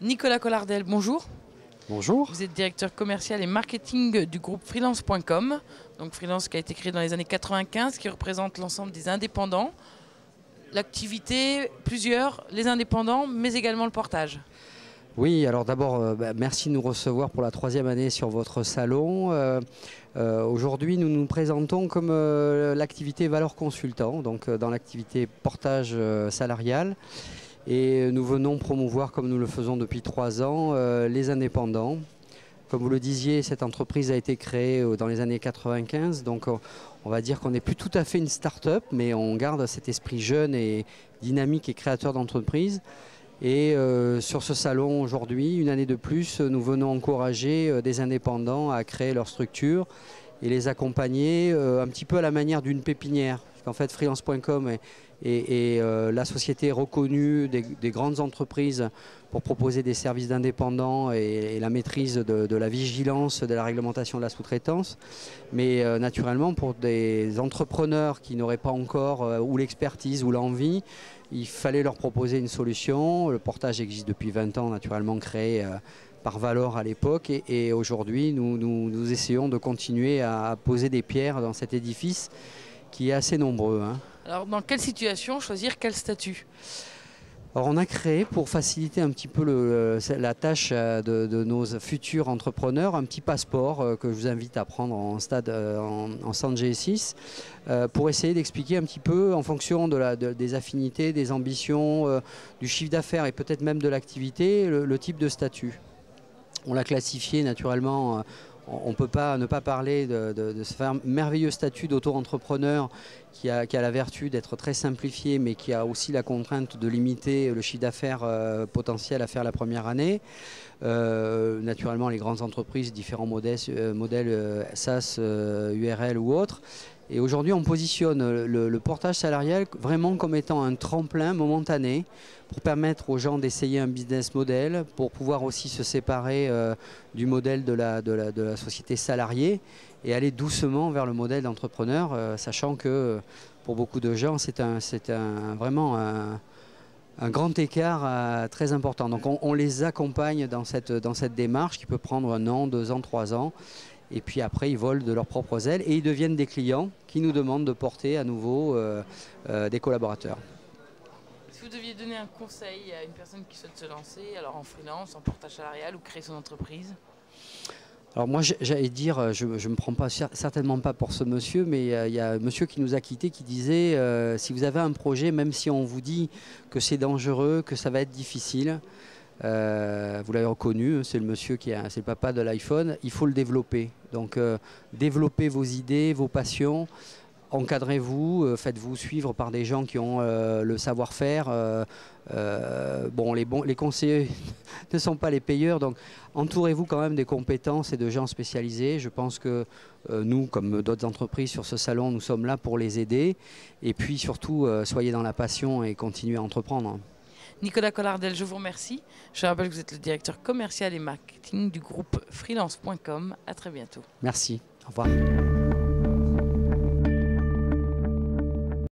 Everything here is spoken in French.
Nicolas Collardel, bonjour. Bonjour. Vous êtes directeur commercial et marketing du groupe freelance.com. Donc Freelance qui a été créé dans les années 95, qui représente l'ensemble des indépendants. L'activité, plusieurs, les indépendants, mais également le portage. Oui, alors d'abord, merci de nous recevoir pour la 3e année sur votre salon. Aujourd'hui, nous nous présentons comme l'activité Valeur Consultant, donc dans l'activité portage salarial. Et nous venons promouvoir, comme nous le faisons depuis 3 ans, les indépendants. Comme vous le disiez, cette entreprise a été créée dans les années 95, donc on va dire qu'on n'est plus tout à fait une start-up, mais on garde cet esprit jeune et dynamique et créateur d'entreprise. Et sur ce salon aujourd'hui, une année de plus, nous venons encourager des indépendants à créer leur structure et les accompagner un petit peu à la manière d'une pépinière. En fait, freelance.com est la société reconnue des grandes entreprises pour proposer des services d'indépendants et la maîtrise de la vigilance de la réglementation de la sous-traitance. Mais naturellement, pour des entrepreneurs qui n'auraient pas encore ou l'expertise ou l'envie, il fallait leur proposer une solution. Le portage existe depuis 20 ans, naturellement créé par Valor à l'époque. Et aujourd'hui, nous essayons de continuer à poser des pierres dans cet édifice qui est assez nombreux. Alors, dans quelle situation choisir quel statut ? Alors, on a créé, pour faciliter un petit peu la tâche de nos futurs entrepreneurs, un petit passeport que je vous invite à prendre en stand G6 pour essayer d'expliquer un petit peu, en fonction des affinités, des ambitions, du chiffre d'affaires et peut-être même de l'activité, le type de statut. On l'a classifié naturellement. On ne peut pas ne pas parler de ce merveilleux statut d'auto-entrepreneur qui a la vertu d'être très simplifié, mais qui a aussi la contrainte de limiter le chiffre d'affaires potentiel à faire la première année. Naturellement, les grandes entreprises, différents modèles SaaS, URL ou autres. Et aujourd'hui, on positionne le portage salarial vraiment comme étant un tremplin momentané pour permettre aux gens d'essayer un business model, pour pouvoir aussi se séparer du modèle de la société salariée et aller doucement vers le modèle d'entrepreneur, sachant que pour beaucoup de gens, c'est vraiment un grand écart très important. Donc on les accompagne dans cette démarche qui peut prendre 1 an, 2 ans, 3 ans. Et puis après, ils volent de leurs propres ailes et ils deviennent des clients qui nous demandent de porter à nouveau des collaborateurs. Si vous deviez donner un conseil à une personne qui souhaite se lancer, alors en freelance, en portage salarial ou créer son entreprise ? Alors moi, j'allais dire, je ne me prends certainement pas pour ce monsieur, mais il y a un monsieur qui nous a quittés qui disait si vous avez un projet, même si on vous dit que c'est dangereux, que ça va être difficile, vous l'avez reconnu, c'est le monsieur c'est le papa de l'iPhone, il faut le développer. Donc développez vos idées, vos passions, encadrez-vous, faites-vous suivre par des gens qui ont le savoir-faire. Les conseillers ne sont pas les payeurs, donc entourez-vous quand même des compétences et de gens spécialisés. Je pense que nous, comme d'autres entreprises sur ce salon, nous sommes là pour les aider. Et puis surtout, soyez dans la passion et continuez à entreprendre. Nicolas Collardel, je vous remercie. Je rappelle que vous êtes le directeur commercial et marketing du groupe freelance.com. À très bientôt. Merci. Au revoir.